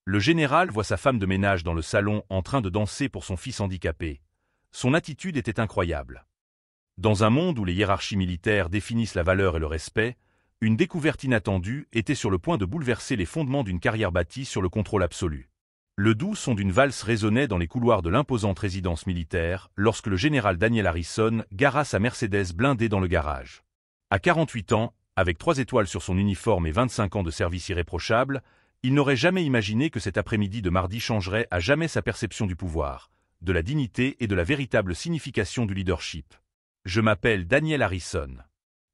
Le général voit sa femme de ménage dans le salon en train de danser pour son fils handicapé. Son attitude était incroyable. Dans un monde où les hiérarchies militaires définissent la valeur et le respect, une découverte inattendue était sur le point de bouleverser les fondements d'une carrière bâtie sur le contrôle absolu. Le doux son d'une valse résonnait dans les couloirs de l'imposante résidence militaire lorsque le général Daniel Harrison gara sa Mercedes blindée dans le garage. À 48 ans, avec 3 étoiles sur son uniforme et 25 ans de service irréprochable, il n'aurait jamais imaginé que cet après-midi de mardi changerait à jamais sa perception du pouvoir, de la dignité et de la véritable signification du leadership. Je m'appelle Daniel Harrison.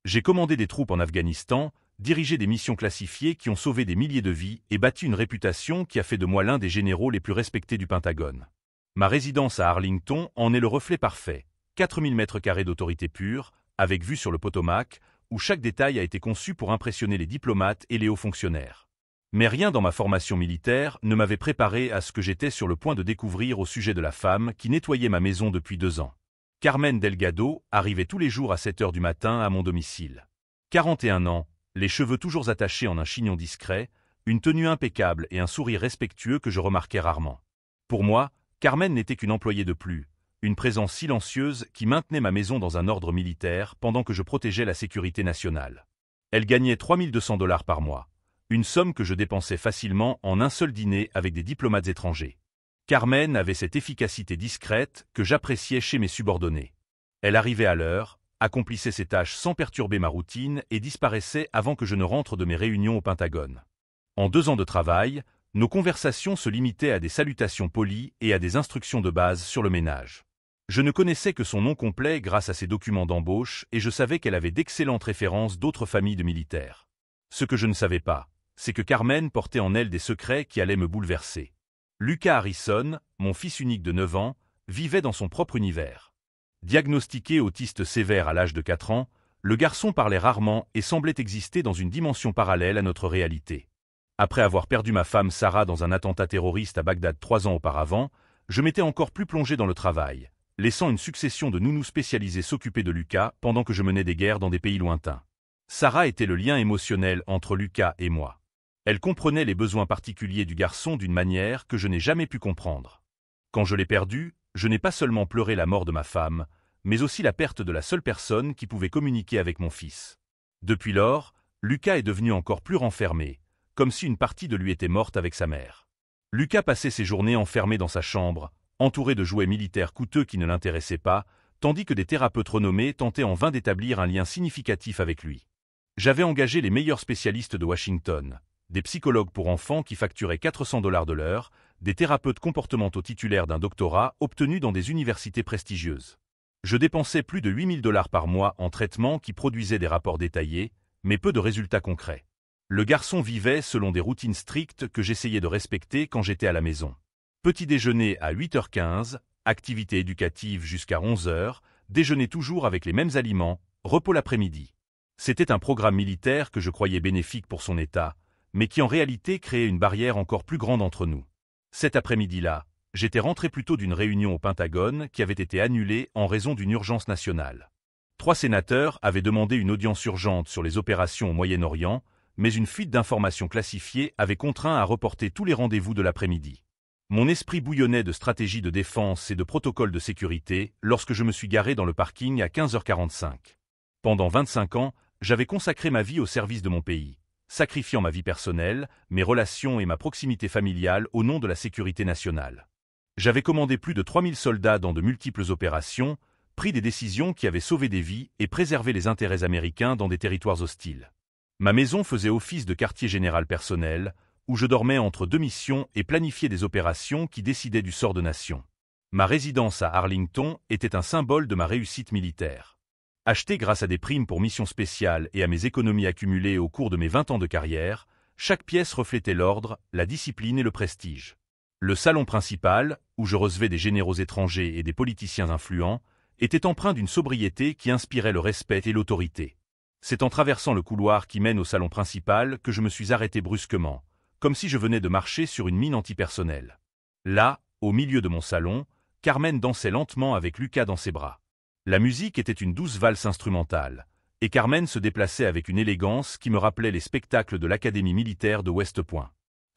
J'ai commandé des troupes en Afghanistan, dirigé des missions classifiées qui ont sauvé des milliers de vies et bâti une réputation qui a fait de moi l'un des généraux les plus respectés du Pentagone. Ma résidence à Arlington en est le reflet parfait. 4000 m² d'autorité pure, avec vue sur le Potomac, où chaque détail a été conçu pour impressionner les diplomates et les hauts fonctionnaires. Mais rien dans ma formation militaire ne m'avait préparé à ce que j'étais sur le point de découvrir au sujet de la femme qui nettoyait ma maison depuis 2 ans. Carmen Delgado arrivait tous les jours à 7 heures du matin à mon domicile. 41 ans, les cheveux toujours attachés en un chignon discret, une tenue impeccable et un sourire respectueux que je remarquais rarement. Pour moi, Carmen n'était qu'une employée de plus, une présence silencieuse qui maintenait ma maison dans un ordre militaire pendant que je protégeais la sécurité nationale. Elle gagnait 3200 $ par mois, une somme que je dépensais facilement en un seul dîner avec des diplomates étrangers. Carmen avait cette efficacité discrète que j'appréciais chez mes subordonnés. Elle arrivait à l'heure, accomplissait ses tâches sans perturber ma routine et disparaissait avant que je ne rentre de mes réunions au Pentagone. En 2 ans de travail, nos conversations se limitaient à des salutations polies et à des instructions de base sur le ménage. Je ne connaissais que son nom complet grâce à ses documents d'embauche et je savais qu'elle avait d'excellentes références d'autres familles de militaires. Ce que je ne savais pas, c'est que Carmen portait en elle des secrets qui allaient me bouleverser. Lucas Harrison, mon fils unique de 9 ans, vivait dans son propre univers. Diagnostiqué autiste sévère à l'âge de 4 ans, le garçon parlait rarement et semblait exister dans une dimension parallèle à notre réalité. Après avoir perdu ma femme Sarah dans un attentat terroriste à Bagdad 3 ans auparavant, je m'étais encore plus plongé dans le travail, laissant une succession de nounous spécialisés s'occuper de Lucas pendant que je menais des guerres dans des pays lointains. Sarah était le lien émotionnel entre Lucas et moi. Elle comprenait les besoins particuliers du garçon d'une manière que je n'ai jamais pu comprendre. Quand je l'ai perdu, je n'ai pas seulement pleuré la mort de ma femme, mais aussi la perte de la seule personne qui pouvait communiquer avec mon fils. Depuis lors, Lucas est devenu encore plus renfermé, comme si une partie de lui était morte avec sa mère. Lucas passait ses journées enfermé dans sa chambre, entouré de jouets militaires coûteux qui ne l'intéressaient pas, tandis que des thérapeutes renommés tentaient en vain d'établir un lien significatif avec lui. J'avais engagé les meilleurs spécialistes de Washington, des psychologues pour enfants qui facturaient 400 $ de l'heure, des thérapeutes comportementaux titulaires d'un doctorat obtenu dans des universités prestigieuses. Je dépensais plus de 8000 $ par mois en traitements qui produisaient des rapports détaillés, mais peu de résultats concrets. Le garçon vivait selon des routines strictes que j'essayais de respecter quand j'étais à la maison. Petit déjeuner à 8h15, activité éducative jusqu'à 11h, déjeuner toujours avec les mêmes aliments, repos l'après-midi. C'était un programme militaire que je croyais bénéfique pour son état, mais qui en réalité créait une barrière encore plus grande entre nous. Cet après-midi-là, j'étais rentré plus tôt d'une réunion au Pentagone qui avait été annulée en raison d'une urgence nationale. 3 sénateurs avaient demandé une audience urgente sur les opérations au Moyen-Orient, mais une fuite d'informations classifiées avait contraint à reporter tous les rendez-vous de l'après-midi. Mon esprit bouillonnait de stratégies de défense et de protocoles de sécurité lorsque je me suis garé dans le parking à 15h45. Pendant 25 ans, j'avais consacré ma vie au service de mon pays, sacrifiant ma vie personnelle, mes relations et ma proximité familiale au nom de la sécurité nationale. J'avais commandé plus de 3000 soldats dans de multiples opérations, pris des décisions qui avaient sauvé des vies et préservé les intérêts américains dans des territoires hostiles. Ma maison faisait office de quartier général personnel, où je dormais entre 2 missions et planifiais des opérations qui décidaient du sort de nation. Ma résidence à Arlington était un symbole de ma réussite militaire. Achetée grâce à des primes pour missions spéciales et à mes économies accumulées au cours de mes 20 ans de carrière, chaque pièce reflétait l'ordre, la discipline et le prestige. Le salon principal, où je recevais des généraux étrangers et des politiciens influents, était empreint d'une sobriété qui inspirait le respect et l'autorité. C'est en traversant le couloir qui mène au salon principal que je me suis arrêté brusquement, comme si je venais de marcher sur une mine antipersonnelle. Là, au milieu de mon salon, Carmen dansait lentement avec Lucas dans ses bras. La musique était une douce valse instrumentale, et Carmen se déplaçait avec une élégance qui me rappelait les spectacles de l'Académie militaire de West Point.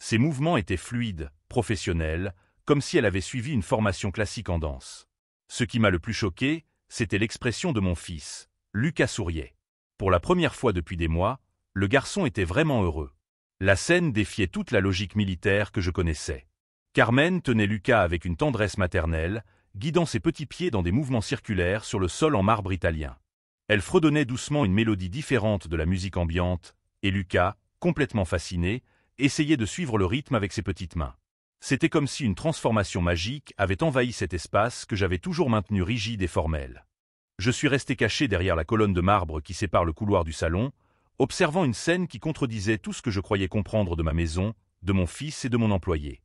Ses mouvements étaient fluides, professionnels, comme si elle avait suivi une formation classique en danse. Ce qui m'a le plus choqué, c'était l'expression de mon fils. Lucas souriait. Pour la première fois depuis des mois, le garçon était vraiment heureux. La scène défiait toute la logique militaire que je connaissais. Carmen tenait Lucas avec une tendresse maternelle, guidant ses petits pieds dans des mouvements circulaires sur le sol en marbre italien. Elle fredonnait doucement une mélodie différente de la musique ambiante, et Lucas, complètement fasciné, essayait de suivre le rythme avec ses petites mains. C'était comme si une transformation magique avait envahi cet espace que j'avais toujours maintenu rigide et formel. Je suis resté caché derrière la colonne de marbre qui sépare le couloir du salon, observant une scène qui contredisait tout ce que je croyais comprendre de ma maison, de mon fils et de mon employé.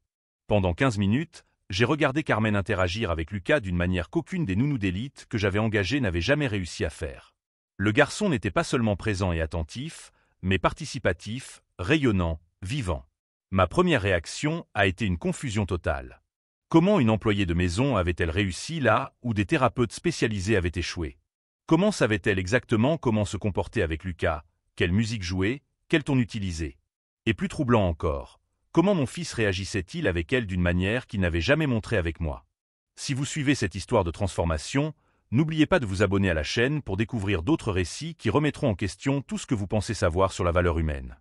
Pendant 15 minutes, j'ai regardé Carmen interagir avec Lucas d'une manière qu'aucune des nounous d'élite que j'avais engagées n'avait jamais réussi à faire. Le garçon n'était pas seulement présent et attentif, mais participatif, rayonnant, vivant. Ma première réaction a été une confusion totale. Comment une employée de maison avait-elle réussi là où des thérapeutes spécialisés avaient échoué? Comment savait-elle exactement comment se comporter avec Lucas, quelle musique jouer, quel ton utiliser? Et plus troublant encore, comment mon fils réagissait-il avec elle d'une manière qu'il n'avait jamais montrée avec moi? Si vous suivez cette histoire de transformation, n'oubliez pas de vous abonner à la chaîne pour découvrir d'autres récits qui remettront en question tout ce que vous pensez savoir sur la valeur humaine.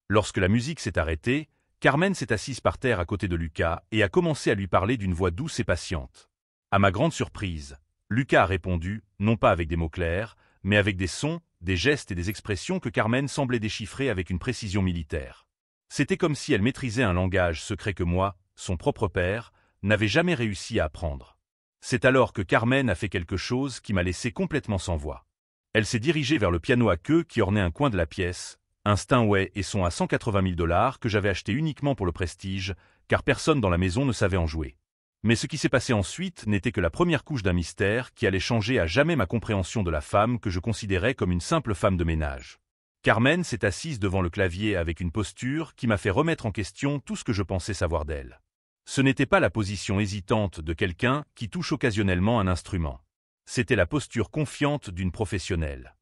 Lorsque la musique s'est arrêtée, Carmen s'est assise par terre à côté de Lucas et a commencé à lui parler d'une voix douce et patiente. À ma grande surprise, Lucas a répondu, non pas avec des mots clairs, mais avec des sons, des gestes et des expressions que Carmen semblait déchiffrer avec une précision militaire. C'était comme si elle maîtrisait un langage secret que moi, son propre père, n'avais jamais réussi à apprendre. C'est alors que Carmen a fait quelque chose qui m'a laissé complètement sans voix. Elle s'est dirigée vers le piano à queue qui ornait un coin de la pièce, un Steinway et son à 180 000 $ que j'avais acheté uniquement pour le prestige, car personne dans la maison ne savait en jouer. Mais ce qui s'est passé ensuite n'était que la première couche d'un mystère qui allait changer à jamais ma compréhension de la femme que je considérais comme une simple femme de ménage. Carmen s'est assise devant le clavier avec une posture qui m'a fait remettre en question tout ce que je pensais savoir d'elle. Ce n'était pas la position hésitante de quelqu'un qui touche occasionnellement un instrument. C'était la posture confiante d'une professionnelle.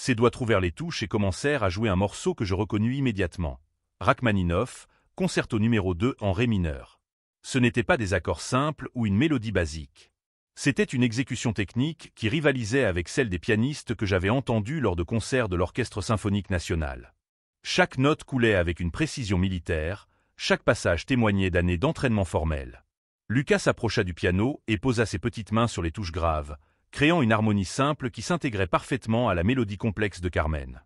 Ses doigts trouvèrent les touches et commencèrent à jouer un morceau que je reconnus immédiatement. Rachmaninoff, concerto numéro 2 en ré mineur. Ce n'étaient pas des accords simples ou une mélodie basique. C'était une exécution technique qui rivalisait avec celle des pianistes que j'avais entendus lors de concerts de l'Orchestre symphonique national. Chaque note coulait avec une précision militaire, chaque passage témoignait d'années d'entraînement formel. Lucas s'approcha du piano et posa ses petites mains sur les touches graves, créant une harmonie simple qui s'intégrait parfaitement à la mélodie complexe de Carmen.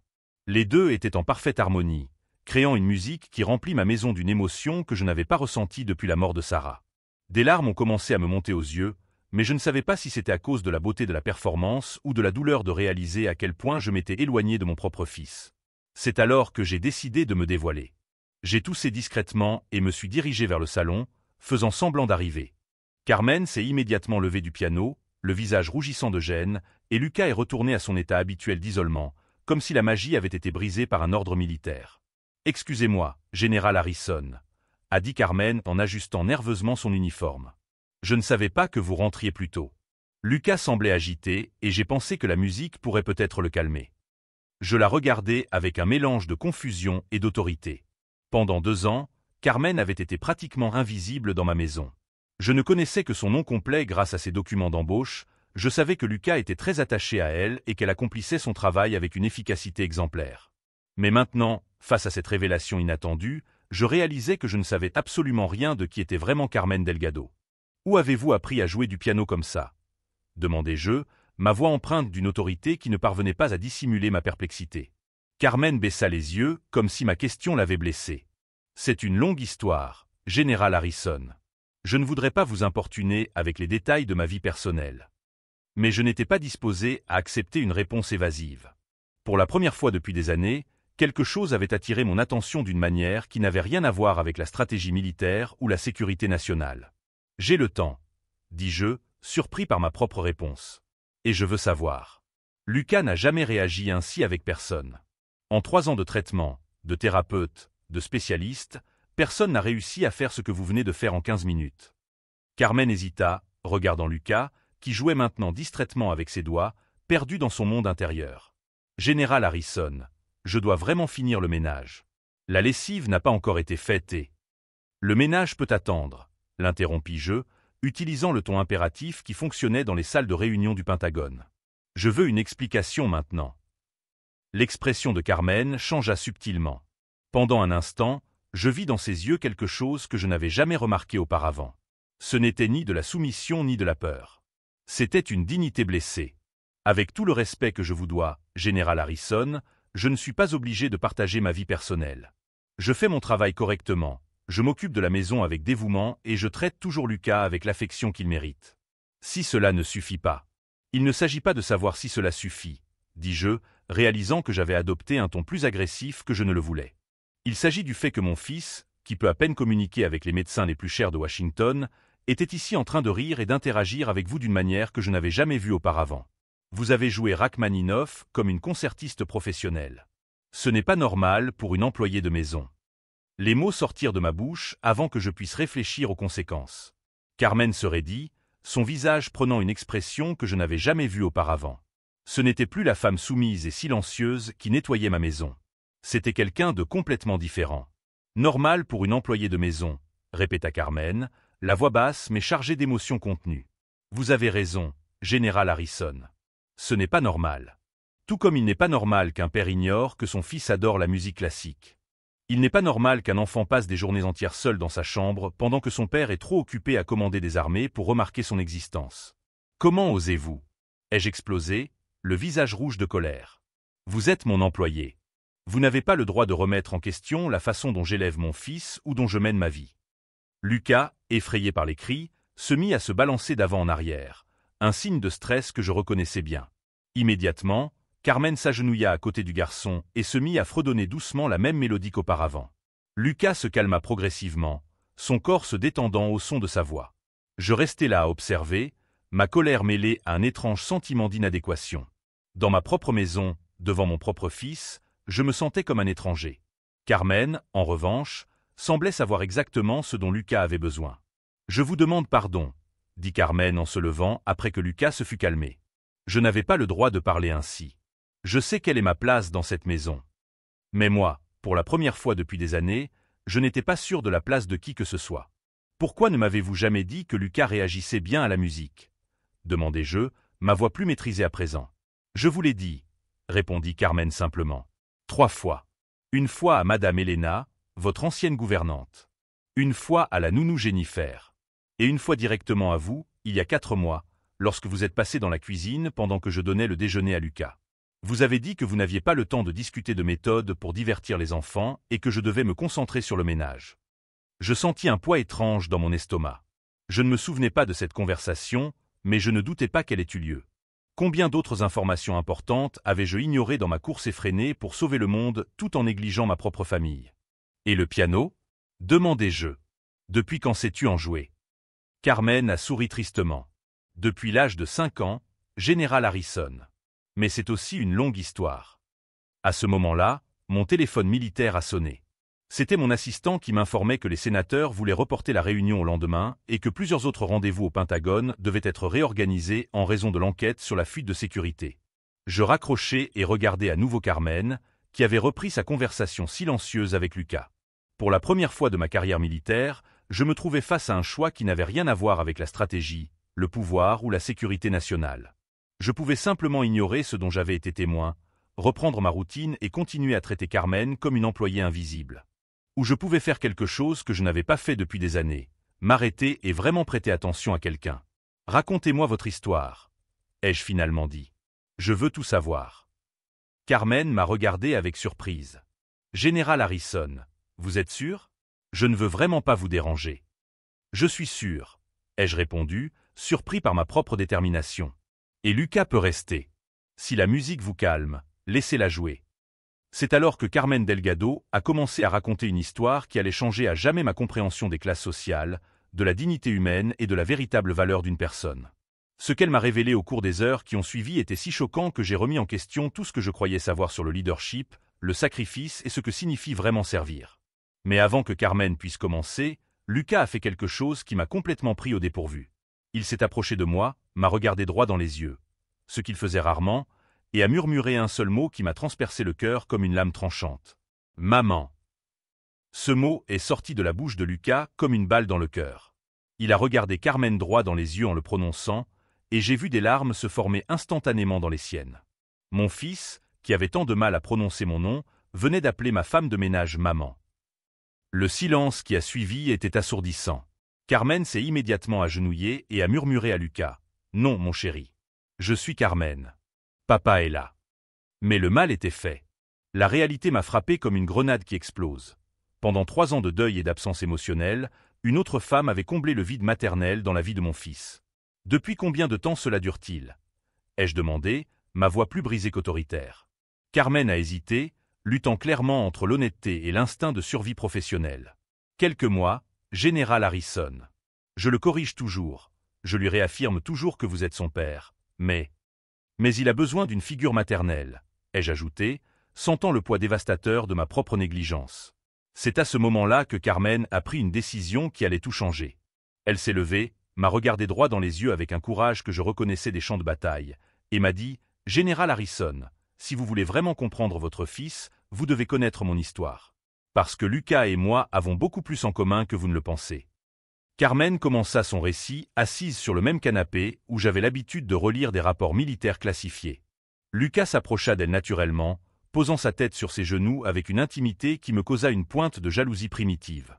Les deux étaient en parfaite harmonie, créant une musique qui remplit ma maison d'une émotion que je n'avais pas ressentie depuis la mort de Sarah. Des larmes ont commencé à me monter aux yeux, mais je ne savais pas si c'était à cause de la beauté de la performance ou de la douleur de réaliser à quel point je m'étais éloigné de mon propre fils. C'est alors que j'ai décidé de me dévoiler. J'ai toussé discrètement et me suis dirigé vers le salon, faisant semblant d'arriver. Carmen s'est immédiatement levée du piano, le visage rougissant de gêne, et Lucas est retourné à son état habituel d'isolement, comme si la magie avait été brisée par un ordre militaire. « Excusez-moi, général Harrison », a dit Carmen en ajustant nerveusement son uniforme. « Je ne savais pas que vous rentriez plus tôt. » Lucas semblait agité et j'ai pensé que la musique pourrait peut-être le calmer. Je la regardais avec un mélange de confusion et d'autorité. Pendant 2 ans, Carmen avait été pratiquement invisible dans ma maison. Je ne connaissais que son nom complet grâce à ses documents d'embauche, je savais que Lucas était très attaché à elle et qu'elle accomplissait son travail avec une efficacité exemplaire. Mais maintenant, face à cette révélation inattendue, je réalisais que je ne savais absolument rien de qui était vraiment Carmen Delgado. « Où avez-vous appris à jouer du piano comme ça ?» demandai-je, ma voix empreinte d'une autorité qui ne parvenait pas à dissimuler ma perplexité. Carmen baissa les yeux, comme si ma question l'avait blessée. « C'est une longue histoire, général Harrison. Je ne voudrais pas vous importuner avec les détails de ma vie personnelle. » Mais je n'étais pas disposé à accepter une réponse évasive. Pour la première fois depuis des années, quelque chose avait attiré mon attention d'une manière qui n'avait rien à voir avec la stratégie militaire ou la sécurité nationale. « J'ai le temps, » dis-je, surpris par ma propre réponse. « Et je veux savoir. » Lucas n'a jamais réagi ainsi avec personne. En 3 ans de traitement, de thérapeute, de spécialiste, personne n'a réussi à faire ce que vous venez de faire en 15 minutes. Carmen hésita, regardant Lucas, qui jouait maintenant distraitement avec ses doigts, perdu dans son monde intérieur. « Général Harrison, je dois vraiment finir le ménage. La lessive n'a pas encore été faite et… » Le ménage peut attendre, l'interrompis-je, utilisant le ton impératif qui fonctionnait dans les salles de réunion du Pentagone. Je veux une explication maintenant. L'expression de Carmen changea subtilement. Pendant un instant, je vis dans ses yeux quelque chose que je n'avais jamais remarqué auparavant. Ce n'était ni de la soumission ni de la peur. C'était une dignité blessée. Avec tout le respect que je vous dois, Général Harrison, je ne suis pas obligé de partager ma vie personnelle. Je fais mon travail correctement, je m'occupe de la maison avec dévouement et je traite toujours Lucas avec l'affection qu'il mérite. Si cela ne suffit pas. Il ne s'agit pas de savoir si cela suffit, dis-je, réalisant que j'avais adopté un ton plus agressif que je ne le voulais. Il s'agit du fait que mon fils, qui peut à peine communiquer avec les médecins les plus chers de Washington, était ici en train de rire et d'interagir avec vous d'une manière que je n'avais jamais vue auparavant. Vous avez joué Rachmaninoff comme une concertiste professionnelle. Ce n'est pas normal pour une employée de maison. Les mots sortirent de ma bouche avant que je puisse réfléchir aux conséquences. Carmen se raidit, son visage prenant une expression que je n'avais jamais vue auparavant. Ce n'était plus la femme soumise et silencieuse qui nettoyait ma maison. C'était quelqu'un de complètement différent. Normal pour une employée de maison, répéta Carmen, la voix basse mais chargée d'émotions contenues. Vous avez raison, Général Harrison. Ce n'est pas normal. Tout comme il n'est pas normal qu'un père ignore que son fils adore la musique classique. Il n'est pas normal qu'un enfant passe des journées entières seul dans sa chambre pendant que son père est trop occupé à commander des armées pour remarquer son existence. Comment osez-vous? Ai-je explosé, le visage rouge de colère. Vous êtes mon employé. Vous n'avez pas le droit de remettre en question la façon dont j'élève mon fils ou dont je mène ma vie. Lucas, effrayé par les cris, se mit à se balancer d'avant en arrière, un signe de stress que je reconnaissais bien. Immédiatement, Carmen s'agenouilla à côté du garçon et se mit à fredonner doucement la même mélodie qu'auparavant. Lucas se calma progressivement, son corps se détendant au son de sa voix. Je restais là à observer, ma colère mêlée à un étrange sentiment d'inadéquation. Dans ma propre maison, devant mon propre fils, je me sentais comme un étranger. Carmen, en revanche, semblait savoir exactement ce dont Lucas avait besoin. « Je vous demande pardon », dit Carmen en se levant après que Lucas se fut calmé. « Je n'avais pas le droit de parler ainsi. Je sais quelle est ma place dans cette maison. Mais moi, pour la première fois depuis des années, je n'étais pas sûr de la place de qui que ce soit. Pourquoi ne m'avez-vous jamais dit que Lucas réagissait bien à la musique? Demandai-je, ma voix plus maîtrisée à présent. Je vous l'ai dit, répondit Carmen simplement. 3 fois. Une fois à Madame Helena, votre ancienne gouvernante. Une fois à la nounou Jennifer. Et une fois directement à vous, il y a 4 mois, lorsque vous êtes passé dans la cuisine pendant que je donnais le déjeuner à Lucas. Vous avez dit que vous n'aviez pas le temps de discuter de méthodes pour divertir les enfants et que je devais me concentrer sur le ménage. Je sentis un poids étrange dans mon estomac. Je ne me souvenais pas de cette conversation, mais je ne doutais pas qu'elle ait eu lieu. Combien d'autres informations importantes avais-je ignorées dans ma course effrénée pour sauver le monde tout en négligeant ma propre famille? Et le piano? Demandai-je. Depuis quand sais-tu en jouer? Carmen a souri tristement. Depuis l'âge de 5 ans, Général Harrison. Mais c'est aussi une longue histoire. À ce moment-là, mon téléphone militaire a sonné. C'était mon assistant qui m'informait que les sénateurs voulaient reporter la réunion au lendemain et que plusieurs autres rendez-vous au Pentagone devaient être réorganisés en raison de l'enquête sur la fuite de sécurité. Je raccrochai et regardai à nouveau Carmen, qui avait repris sa conversation silencieuse avec Lucas. Pour la première fois de ma carrière militaire, je me trouvais face à un choix qui n'avait rien à voir avec la stratégie, le pouvoir ou la sécurité nationale. Je pouvais simplement ignorer ce dont j'avais été témoin, reprendre ma routine et continuer à traiter Carmen comme une employée invisible. Ou je pouvais faire quelque chose que je n'avais pas fait depuis des années, m'arrêter et vraiment prêter attention à quelqu'un. « Racontez-moi votre histoire », ai-je finalement dit. « Je veux tout savoir. » Carmen m'a regardé avec surprise. « Général Harrison, vous êtes sûr? Je ne veux vraiment pas vous déranger. »« Je suis sûr, » ai-je répondu, surpris par ma propre détermination. « Et Lucas peut rester. Si la musique vous calme, laissez-la jouer. » C'est alors que Carmen Delgado a commencé à raconter une histoire qui allait changer à jamais ma compréhension des classes sociales, de la dignité humaine et de la véritable valeur d'une personne. Ce qu'elle m'a révélé au cours des heures qui ont suivi était si choquant que j'ai remis en question tout ce que je croyais savoir sur le leadership, le sacrifice et ce que signifie vraiment servir. Mais avant que Carmen puisse commencer, Lucas a fait quelque chose qui m'a complètement pris au dépourvu. Il s'est approché de moi, m'a regardé droit dans les yeux, ce qu'il faisait rarement, et a murmuré un seul mot qui m'a transpercé le cœur comme une lame tranchante. « Maman !» Ce mot est sorti de la bouche de Lucas comme une balle dans le cœur. Il a regardé Carmen droit dans les yeux en le prononçant, et j'ai vu des larmes se former instantanément dans les siennes. Mon fils, qui avait tant de mal à prononcer mon nom, venait d'appeler ma femme de ménage maman. Le silence qui a suivi était assourdissant. Carmen s'est immédiatement agenouillée et a murmuré à Lucas. « Non, mon chéri. Je suis Carmen. Papa est là. » Mais le mal était fait. La réalité m'a frappé comme une grenade qui explose. Pendant 3 ans de deuil et d'absence émotionnelle, une autre femme avait comblé le vide maternel dans la vie de mon fils. Depuis combien de temps cela dure-t-il? Ai-je demandé, ma voix plus brisée qu'autoritaire. Carmen a hésité, luttant clairement entre l'honnêteté et l'instinct de survie professionnelle. Quelques mois, Général Harrison. Je le corrige toujours, je lui réaffirme toujours que vous êtes son père, mais il a besoin d'une figure maternelle, ai-je ajouté, sentant le poids dévastateur de ma propre négligence. C'est à ce moment-là que Carmen a pris une décision qui allait tout changer. Elle s'est levée, m'a regardé droit dans les yeux avec un courage que je reconnaissais des champs de bataille, et m'a dit « Général Harrison, si vous voulez vraiment comprendre votre fils, vous devez connaître mon histoire. Parce que Lucas et moi avons beaucoup plus en commun que vous ne le pensez. » Carmen commença son récit, assise sur le même canapé où j'avais l'habitude de relire des rapports militaires classifiés. Lucas s'approcha d'elle naturellement, posant sa tête sur ses genoux avec une intimité qui me causa une pointe de jalousie primitive.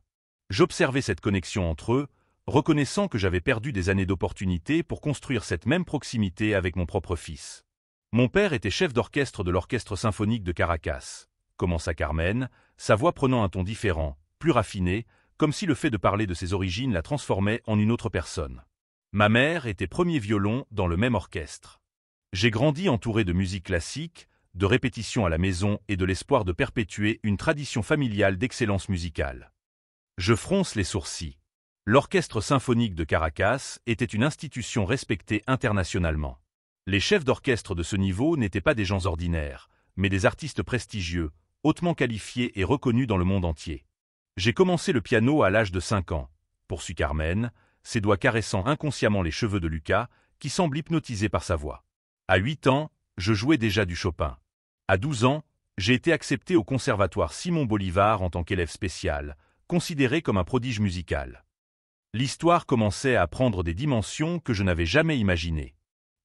J'observais cette connexion entre eux, reconnaissant que j'avais perdu des années d'opportunité pour construire cette même proximité avec mon propre fils. Mon père était chef d'orchestre de l'Orchestre symphonique de Caracas, commença Carmen, sa voix prenant un ton différent, plus raffiné, comme si le fait de parler de ses origines la transformait en une autre personne. Ma mère était premier violon dans le même orchestre. J'ai grandi entouré de musique classique, de répétitions à la maison et de l'espoir de perpétuer une tradition familiale d'excellence musicale. Je fronce les sourcils. L'Orchestre symphonique de Caracas était une institution respectée internationalement. Les chefs d'orchestre de ce niveau n'étaient pas des gens ordinaires, mais des artistes prestigieux, hautement qualifiés et reconnus dans le monde entier. J'ai commencé le piano à l'âge de 5 ans, poursuit Carmen, ses doigts caressant inconsciemment les cheveux de Lucas, qui semble hypnotisé par sa voix. À 8 ans, je jouais déjà du Chopin. À 12 ans, j'ai été accepté au conservatoire Simon Bolivar en tant qu'élève spécial, considéré comme un prodige musical. L'histoire commençait à prendre des dimensions que je n'avais jamais imaginées.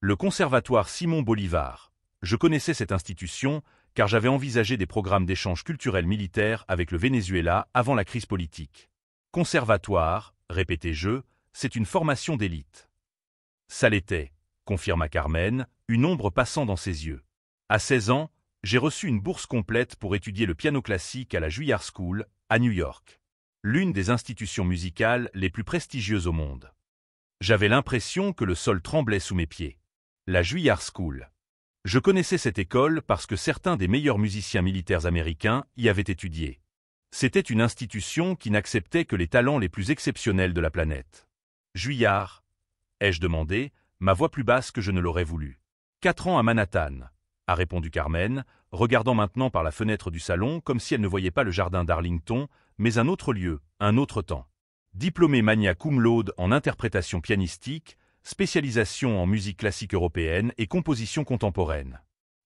Le conservatoire Simon Bolivar. Je connaissais cette institution car j'avais envisagé des programmes d'échange culturel militaire avec le Venezuela avant la crise politique. Conservatoire, répétai-je, c'est une formation d'élite. Ça l'était, confirma Carmen, une ombre passant dans ses yeux. À 16 ans, j'ai reçu une bourse complète pour étudier le piano classique à la Juilliard School, à New York. L'une des institutions musicales les plus prestigieuses au monde. J'avais l'impression que le sol tremblait sous mes pieds. La Juilliard School. Je connaissais cette école parce que certains des meilleurs musiciens militaires américains y avaient étudié. C'était une institution qui n'acceptait que les talents les plus exceptionnels de la planète. Juilliard, ai-je demandé, ma voix plus basse que je ne l'aurais voulu. 4 ans à Manhattan, a répondu Carmen, regardant maintenant par la fenêtre du salon comme si elle ne voyait pas le jardin d'Arlington, mais un autre lieu, un autre temps. Diplômé magna cum laude en interprétation pianistique, spécialisation en musique classique européenne et composition contemporaine.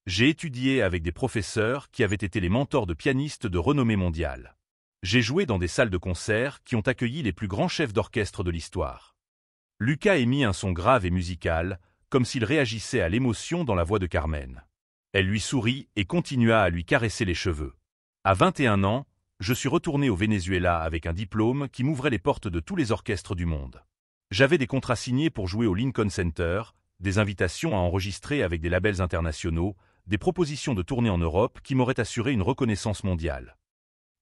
J'ai étudié avec des professeurs qui avaient été les mentors de pianistes de renommée mondiale. J'ai joué dans des salles de concert qui ont accueilli les plus grands chefs d'orchestre de l'histoire. Lucas émit un son grave et musical, comme s'il réagissait à l'émotion dans la voix de Carmen. Elle lui sourit et continua à lui caresser les cheveux. À 21 ans, je suis retourné au Venezuela avec un diplôme qui m'ouvrait les portes de tous les orchestres du monde. J'avais des contrats signés pour jouer au Lincoln Center, des invitations à enregistrer avec des labels internationaux, des propositions de tournée en Europe qui m'auraient assuré une reconnaissance mondiale.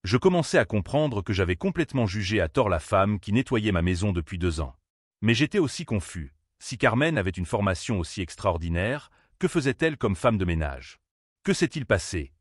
Je commençais à comprendre que j'avais complètement jugé à tort la femme qui nettoyait ma maison depuis 2 ans. Mais j'étais aussi confus. Si Carmen avait une formation aussi extraordinaire, que faisait-elle comme femme de ménage? Que s'est-il passé?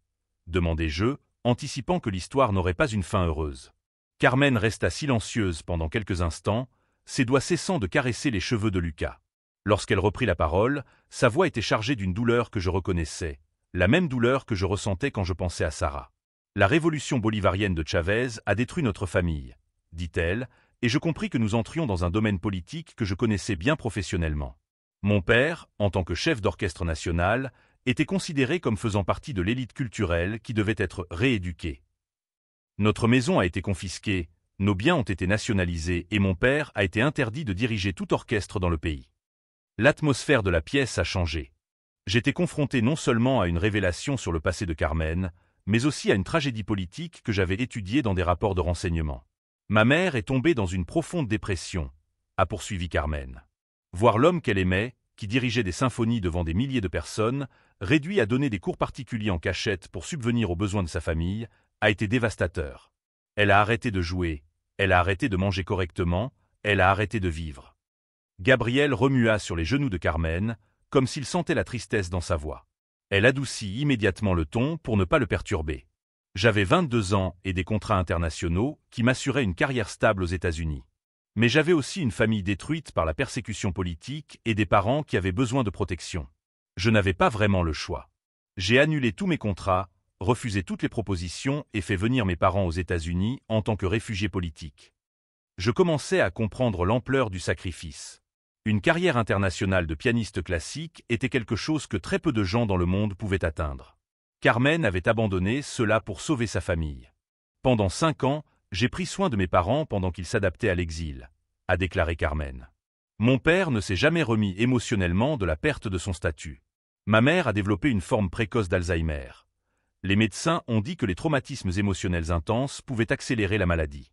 Demandai-je, anticipant que l'histoire n'aurait pas une fin heureuse. Carmen resta silencieuse pendant quelques instants, ses doigts cessant de caresser les cheveux de Lucas. Lorsqu'elle reprit la parole, sa voix était chargée d'une douleur que je reconnaissais, la même douleur que je ressentais quand je pensais à Sarah. La révolution bolivarienne de Chavez a détruit notre famille, dit-elle, et je compris que nous entrions dans un domaine politique que je connaissais bien professionnellement. Mon père, en tant que chef d'orchestre national, était considéré comme faisant partie de l'élite culturelle qui devait être rééduquée. Notre maison a été confisquée, nos biens ont été nationalisés et mon père a été interdit de diriger tout orchestre dans le pays. L'atmosphère de la pièce a changé. J'étais confronté non seulement à une révélation sur le passé de Carmen, mais aussi à une tragédie politique que j'avais étudiée dans des rapports de renseignement. Ma mère est tombée dans une profonde dépression, a poursuivi Carmen. Voir l'homme qu'elle aimait, qui dirigeait des symphonies devant des milliers de personnes, réduit à donner des cours particuliers en cachette pour subvenir aux besoins de sa famille, a été dévastateur. Elle a arrêté de jouer, elle a arrêté de manger correctement, elle a arrêté de vivre. Gabriel remua sur les genoux de Carmen, comme s'il sentait la tristesse dans sa voix. Elle adoucit immédiatement le ton pour ne pas le perturber. J'avais 22 ans et des contrats internationaux qui m'assuraient une carrière stable aux États-Unis. Mais j'avais aussi une famille détruite par la persécution politique et des parents qui avaient besoin de protection. Je n'avais pas vraiment le choix. J'ai annulé tous mes contrats, refusé toutes les propositions et fait venir mes parents aux États-Unis en tant que réfugiés politiques. Je commençais à comprendre l'ampleur du sacrifice. Une carrière internationale de pianiste classique était quelque chose que très peu de gens dans le monde pouvaient atteindre. Carmen avait abandonné cela pour sauver sa famille. Pendant 5 ans, j'ai pris soin de mes parents pendant qu'ils s'adaptaient à l'exil, a déclaré Carmen. Mon père ne s'est jamais remis émotionnellement de la perte de son statut. Ma mère a développé une forme précoce d'Alzheimer. Les médecins ont dit que les traumatismes émotionnels intenses pouvaient accélérer la maladie.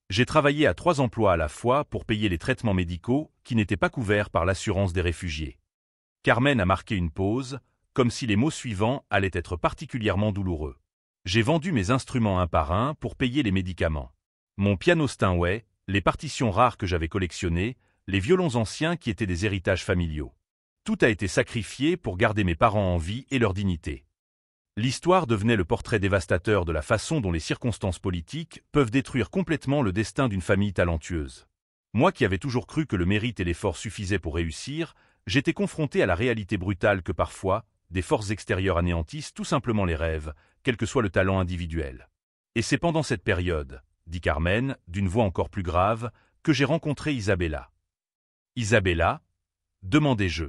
J'ai travaillé à 3 emplois à la fois pour payer les traitements médicaux qui n'étaient pas couverts par l'assurance des réfugiés. Carmen a marqué une pause, comme si les mots suivants allaient être particulièrement douloureux. J'ai vendu mes instruments un par un pour payer les médicaments. Mon piano Steinway, les partitions rares que j'avais collectionnées, les violons anciens qui étaient des héritages familiaux. Tout a été sacrifié pour garder mes parents en vie et leur dignité. L'histoire devenait le portrait dévastateur de la façon dont les circonstances politiques peuvent détruire complètement le destin d'une famille talentueuse. Moi qui avais toujours cru que le mérite et l'effort suffisaient pour réussir, j'étais confronté à la réalité brutale que parfois, des forces extérieures anéantissent tout simplement les rêves, quel que soit le talent individuel. Et c'est pendant cette période, dit Carmen, d'une voix encore plus grave, que j'ai rencontré Isabella. Isabella ? Demandai-je.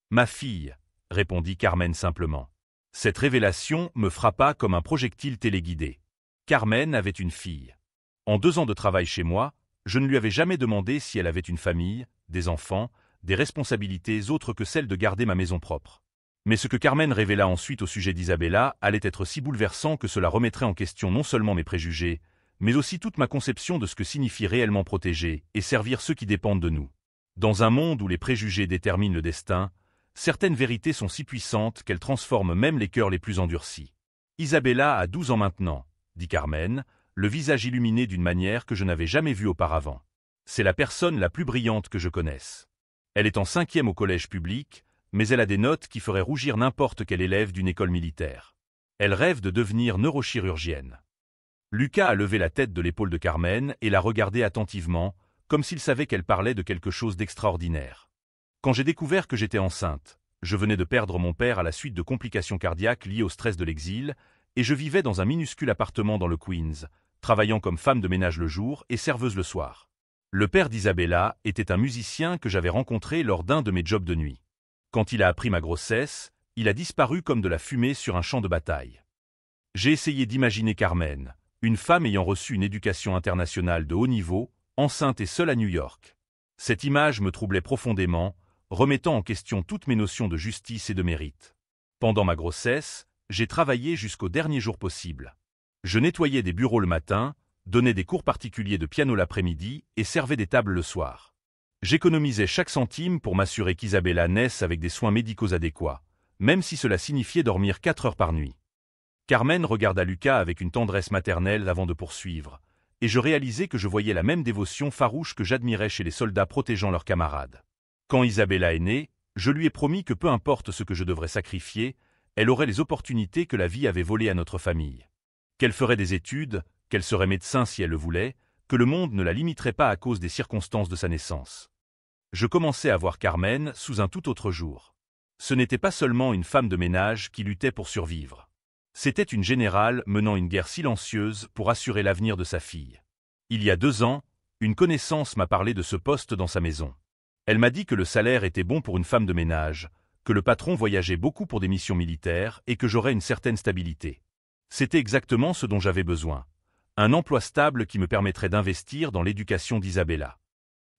Ma fille, répondit Carmen simplement. Cette révélation me frappa comme un projectile téléguidé. Carmen avait une fille. En 2 ans de travail chez moi, je ne lui avais jamais demandé si elle avait une famille, des enfants, des responsabilités autres que celle de garder ma maison propre. Mais ce que Carmen révéla ensuite au sujet d'Isabella allait être si bouleversant que cela remettrait en question non seulement mes préjugés, mais aussi toute ma conception de ce que signifie réellement protéger et servir ceux qui dépendent de nous. Dans un monde où les préjugés déterminent le destin, certaines vérités sont si puissantes qu'elles transforment même les cœurs les plus endurcis. Isabella a 12 ans maintenant, dit Carmen, le visage illuminé d'une manière que je n'avais jamais vue auparavant. C'est la personne la plus brillante que je connaisse. Elle est en 5e au collège public, mais elle a des notes qui feraient rougir n'importe quel élève d'une école militaire. Elle rêve de devenir neurochirurgienne. Lucas a levé la tête de l'épaule de Carmen et l'a regardée attentivement, comme s'il savait qu'elle parlait de quelque chose d'extraordinaire. Quand j'ai découvert que j'étais enceinte, je venais de perdre mon père à la suite de complications cardiaques liées au stress de l'exil, et je vivais dans un minuscule appartement dans le Queens, travaillant comme femme de ménage le jour et serveuse le soir. Le père d'Isabella était un musicien que j'avais rencontré lors d'un de mes jobs de nuit. Quand il a appris ma grossesse, il a disparu comme de la fumée sur un champ de bataille. J'ai essayé d'imaginer Carmen, une femme ayant reçu une éducation internationale de haut niveau, enceinte et seule à New York. Cette image me troublait profondément, remettant en question toutes mes notions de justice et de mérite. Pendant ma grossesse, j'ai travaillé jusqu'au dernier jour possible. Je nettoyais des bureaux le matin, donnais des cours particuliers de piano l'après-midi et servais des tables le soir. J'économisais chaque centime pour m'assurer qu'Isabella naisse avec des soins médicaux adéquats, même si cela signifiait dormir 4 heures par nuit. Carmen regarda Lucas avec une tendresse maternelle avant de poursuivre, et je réalisai que je voyais la même dévotion farouche que j'admirais chez les soldats protégeant leurs camarades. Quand Isabella est née, je lui ai promis que peu importe ce que je devrais sacrifier, elle aurait les opportunités que la vie avait volées à notre famille. Qu'elle ferait des études, qu'elle serait médecin si elle le voulait, que le monde ne la limiterait pas à cause des circonstances de sa naissance. Je commençais à voir Carmen sous un tout autre jour. Ce n'était pas seulement une femme de ménage qui luttait pour survivre. C'était une générale menant une guerre silencieuse pour assurer l'avenir de sa fille. Il y a 2 ans, une connaissance m'a parlé de ce poste dans sa maison. Elle m'a dit que le salaire était bon pour une femme de ménage, que le patron voyageait beaucoup pour des missions militaires et que j'aurais une certaine stabilité. C'était exactement ce dont j'avais besoin. Un emploi stable qui me permettrait d'investir dans l'éducation d'Isabella.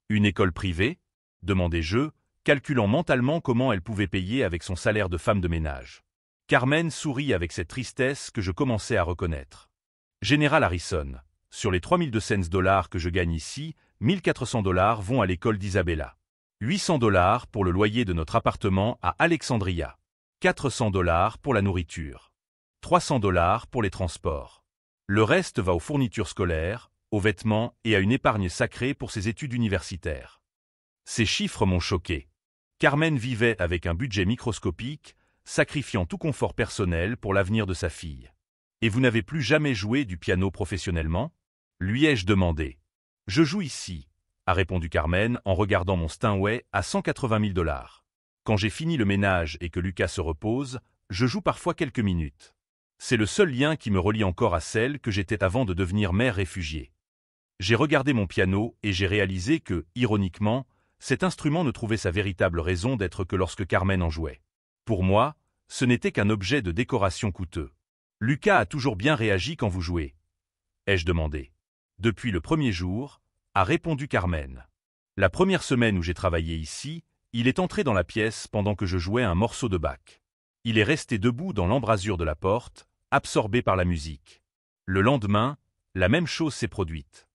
Une école privée? Demandai-je, calculant mentalement comment elle pouvait payer avec son salaire de femme de ménage. Carmen sourit avec cette tristesse que je commençais à reconnaître. Général Harrison, sur les $3200 que je gagne ici, $1400 vont à l'école d'Isabella. $800 pour le loyer de notre appartement à Alexandria. $400 pour la nourriture. $300 pour les transports. Le reste va aux fournitures scolaires, aux vêtements et à une épargne sacrée pour ses études universitaires. Ces chiffres m'ont choqué. Carmen vivait avec un budget microscopique, sacrifiant tout confort personnel pour l'avenir de sa fille. Et vous n'avez plus jamais joué du piano professionnellement? Lui ai-je demandé. Je joue ici, a répondu Carmen en regardant mon Steinway à $180 000. Quand j'ai fini le ménage et que Lucas se repose, je joue parfois quelques minutes. C'est le seul lien qui me relie encore à celle que j'étais avant de devenir mère réfugiée. J'ai regardé mon piano et j'ai réalisé que, ironiquement, cet instrument ne trouvait sa véritable raison d'être que lorsque Carmen en jouait. Pour moi, ce n'était qu'un objet de décoration coûteux. Lucas a toujours bien réagi quand vous jouez. Ai-je demandé. Depuis le premier jour, a répondu Carmen. La première semaine où j'ai travaillé ici, il est entré dans la pièce pendant que je jouais un morceau de Bach. Il est resté debout dans l'embrasure de la porte, absorbé par la musique. Le lendemain, la même chose s'est produite.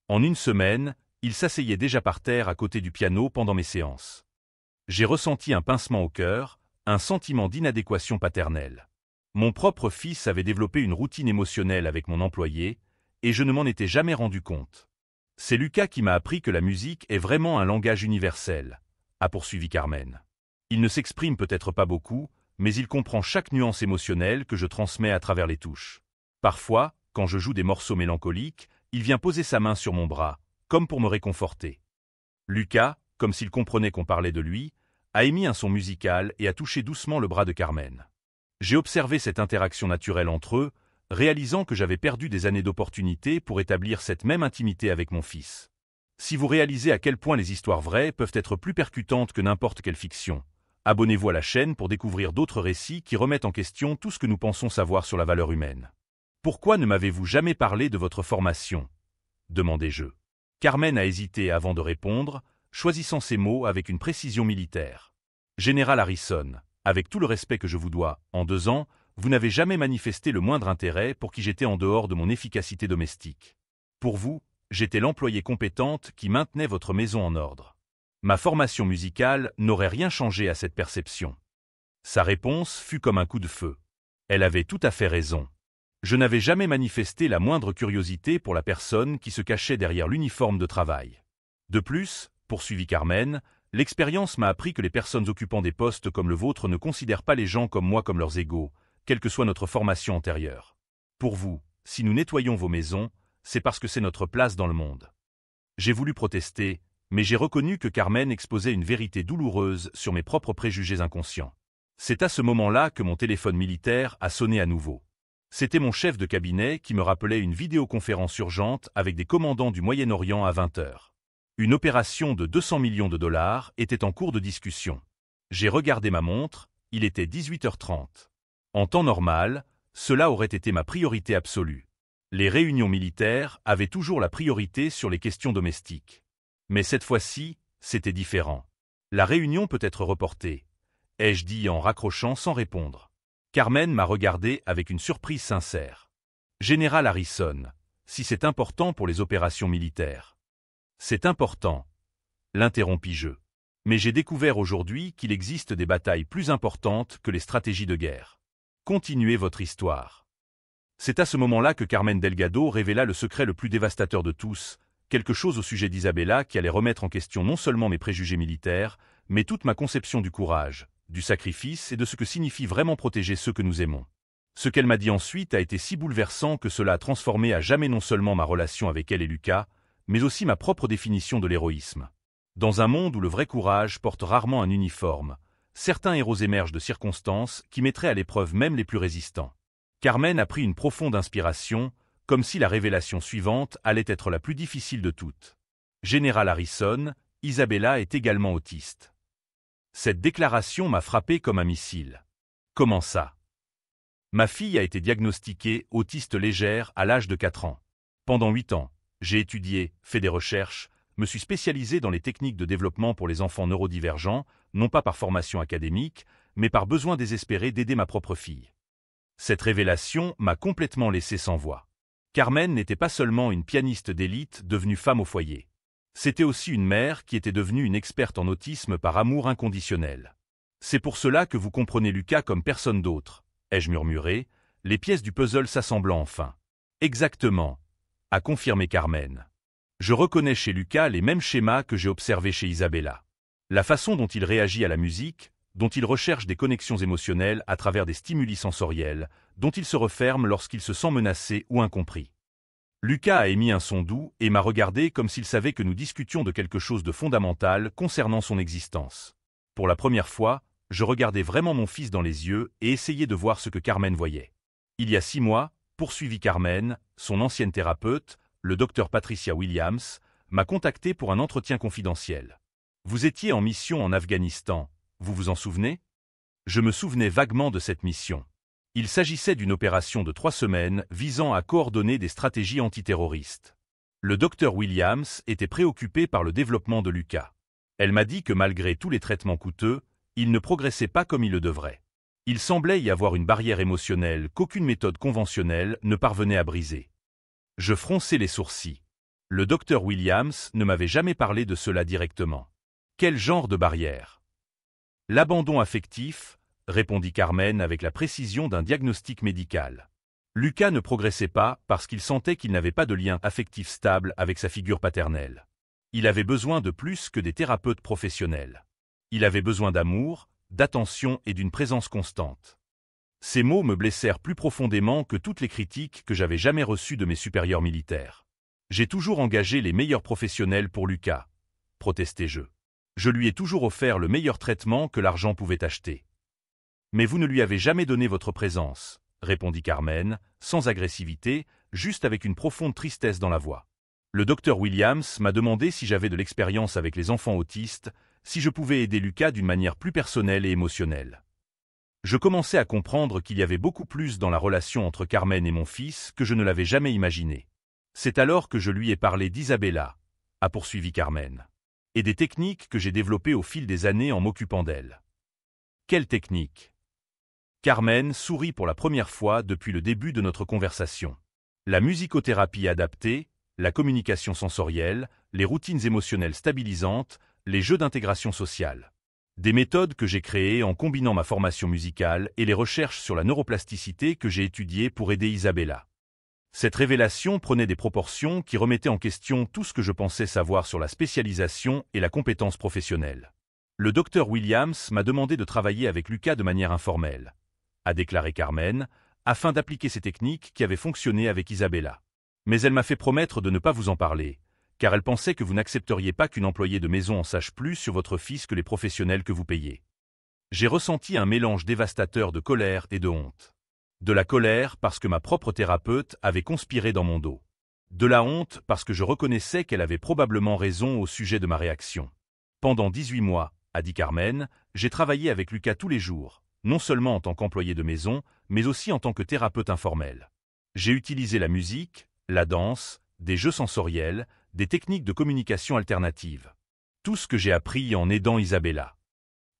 En une semaine, il s'asseyait déjà par terre à côté du piano pendant mes séances. J'ai ressenti un pincement au cœur, un sentiment d'inadéquation paternelle. Mon propre fils avait développé une routine émotionnelle avec mon employé, et je ne m'en étais jamais rendu compte. C'est Lucas qui m'a appris que la musique est vraiment un langage universel, a poursuivi Carmen. Il ne s'exprime peut-être pas beaucoup, mais il comprend chaque nuance émotionnelle que je transmets à travers les touches. Parfois, quand je joue des morceaux mélancoliques, il vient poser sa main sur mon bras, comme pour me réconforter. Lucas, comme s'il comprenait qu'on parlait de lui, a émis un son musical et a touché doucement le bras de Carmen. J'ai observé cette interaction naturelle entre eux, réalisant que j'avais perdu des années d'opportunités pour établir cette même intimité avec mon fils. Si vous réalisez à quel point les histoires vraies peuvent être plus percutantes que n'importe quelle fiction, abonnez-vous à la chaîne pour découvrir d'autres récits qui remettent en question tout ce que nous pensons savoir sur la valeur humaine. Pourquoi ne m'avez-vous jamais parlé de votre formation? Demandai-je. Carmen a hésité avant de répondre, choisissant ses mots avec une précision militaire. Général Harrison, avec tout le respect que je vous dois, en 2 ans, vous n'avez jamais manifesté le moindre intérêt pour qui j'étais en dehors de mon efficacité domestique. Pour vous, j'étais l'employée compétente qui maintenait votre maison en ordre. Ma formation musicale n'aurait rien changé à cette perception. Sa réponse fut comme un coup de feu. Elle avait tout à fait raison. Je n'avais jamais manifesté la moindre curiosité pour la personne qui se cachait derrière l'uniforme de travail. De plus, poursuivit Carmen, l'expérience m'a appris que les personnes occupant des postes comme le vôtre ne considèrent pas les gens comme moi comme leurs égaux, quelle que soit notre formation antérieure. Pour vous, si nous nettoyons vos maisons, c'est parce que c'est notre place dans le monde. J'ai voulu protester, mais j'ai reconnu que Carmen exposait une vérité douloureuse sur mes propres préjugés inconscients. C'est à ce moment-là que mon téléphone militaire a sonné à nouveau. C'était mon chef de cabinet qui me rappelait une vidéoconférence urgente avec des commandants du Moyen-Orient à 20 heures. Une opération de $200 millions était en cours de discussion. J'ai regardé ma montre, il était 18h30. En temps normal, cela aurait été ma priorité absolue. Les réunions militaires avaient toujours la priorité sur les questions domestiques. Mais cette fois-ci, c'était différent. La réunion peut être reportée, ai-je dit en raccrochant sans répondre. Carmen m'a regardé avec une surprise sincère. Général Harrison, si c'est important pour les opérations militaires. C'est important, l'interrompis-je. Mais j'ai découvert aujourd'hui qu'il existe des batailles plus importantes que les stratégies de guerre. Continuez votre histoire. C'est à ce moment-là que Carmen Delgado révéla le secret le plus dévastateur de tous, quelque chose au sujet d'Isabella qui allait remettre en question non seulement mes préjugés militaires, mais toute ma conception du courage, du sacrifice et de ce que signifie vraiment protéger ceux que nous aimons. Ce qu'elle m'a dit ensuite a été si bouleversant que cela a transformé à jamais non seulement ma relation avec elle et Lucas, mais aussi ma propre définition de l'héroïsme. Dans un monde où le vrai courage porte rarement un uniforme, certains héros émergent de circonstances qui mettraient à l'épreuve même les plus résistants. Carmen a pris une profonde inspiration, comme si la révélation suivante allait être la plus difficile de toutes. Général Harrison, Isabella est également autiste. Cette déclaration m'a frappé comme un missile. Comment ça? Ma fille a été diagnostiquée autiste légère à l'âge de 4 ans. Pendant 8 ans, j'ai étudié, fait des recherches, me suis spécialisé dans les techniques de développement pour les enfants neurodivergents, non pas par formation académique, mais par besoin désespéré d'aider ma propre fille. Cette révélation m'a complètement laissé sans voix. Carmen n'était pas seulement une pianiste d'élite devenue femme au foyer. C'était aussi une mère qui était devenue une experte en autisme par amour inconditionnel. C'est pour cela que vous comprenez Lucas comme personne d'autre, ai-je murmuré, les pièces du puzzle s'assemblant enfin. Exactement, a confirmé Carmen. Je reconnais chez Lucas les mêmes schémas que j'ai observés chez Isabella. La façon dont il réagit à la musique, dont il recherche des connexions émotionnelles à travers des stimuli sensoriels, dont il se referme lorsqu'il se sent menacé ou incompris. Lucas a émis un son doux et m'a regardé comme s'il savait que nous discutions de quelque chose de fondamental concernant son existence. Pour la première fois, je regardais vraiment mon fils dans les yeux et essayais de voir ce que Carmen voyait. Il y a 6 mois, poursuivit Carmen, son ancienne thérapeute, le docteur Patricia Williams, m'a contacté pour un entretien confidentiel. Vous étiez en mission en Afghanistan, vous vous en souvenez? Je me souvenais vaguement de cette mission. Il s'agissait d'une opération de 3 semaines visant à coordonner des stratégies antiterroristes. Le docteur Williams était préoccupé par le développement de Lucas. Elle m'a dit que malgré tous les traitements coûteux, il ne progressait pas comme il le devrait. Il semblait y avoir une barrière émotionnelle qu'aucune méthode conventionnelle ne parvenait à briser. Je fronçai les sourcils. Le docteur Williams ne m'avait jamais parlé de cela directement. Quel genre de barrière? L'abandon affectif, répondit Carmen avec la précision d'un diagnostic médical. Lucas ne progressait pas parce qu'il sentait qu'il n'avait pas de lien affectif stable avec sa figure paternelle. Il avait besoin de plus que des thérapeutes professionnels. Il avait besoin d'amour, d'attention et d'une présence constante. Ces mots me blessèrent plus profondément que toutes les critiques que j'avais jamais reçues de mes supérieurs militaires. J'ai toujours engagé les meilleurs professionnels pour Lucas, protestai-je. Je lui ai toujours offert le meilleur traitement que l'argent pouvait acheter. Mais vous ne lui avez jamais donné votre présence, répondit Carmen, sans agressivité, juste avec une profonde tristesse dans la voix. Le docteur Williams m'a demandé si j'avais de l'expérience avec les enfants autistes, si je pouvais aider Lucas d'une manière plus personnelle et émotionnelle. Je commençais à comprendre qu'il y avait beaucoup plus dans la relation entre Carmen et mon fils que je ne l'avais jamais imaginé. C'est alors que je lui ai parlé d'Isabella, a poursuivi Carmen, et des techniques que j'ai développées au fil des années en m'occupant d'elle. Quelle technique? Carmen sourit pour la première fois depuis le début de notre conversation. La musicothérapie adaptée, la communication sensorielle, les routines émotionnelles stabilisantes, les jeux d'intégration sociale. Des méthodes que j'ai créées en combinant ma formation musicale et les recherches sur la neuroplasticité que j'ai étudiées pour aider Isabella. Cette révélation prenait des proportions qui remettaient en question tout ce que je pensais savoir sur la spécialisation et la compétence professionnelle. Le docteur Williams m'a demandé de travailler avec Lucas de manière informelle, a déclaré Carmen, afin d'appliquer ces techniques qui avaient fonctionné avec Isabella. Mais elle m'a fait promettre de ne pas vous en parler, car elle pensait que vous n'accepteriez pas qu'une employée de maison en sache plus sur votre fils que les professionnels que vous payez. J'ai ressenti un mélange dévastateur de colère et de honte. De la colère parce que ma propre thérapeute avait conspiré dans mon dos. De la honte parce que je reconnaissais qu'elle avait probablement raison au sujet de ma réaction. Pendant 18 mois, a dit Carmen, j'ai travaillé avec Lucas tous les jours, non seulement en tant qu'employé de maison, mais aussi en tant que thérapeute informel. J'ai utilisé la musique, la danse, des jeux sensoriels, des techniques de communication alternatives. Tout ce que j'ai appris en aidant Isabella.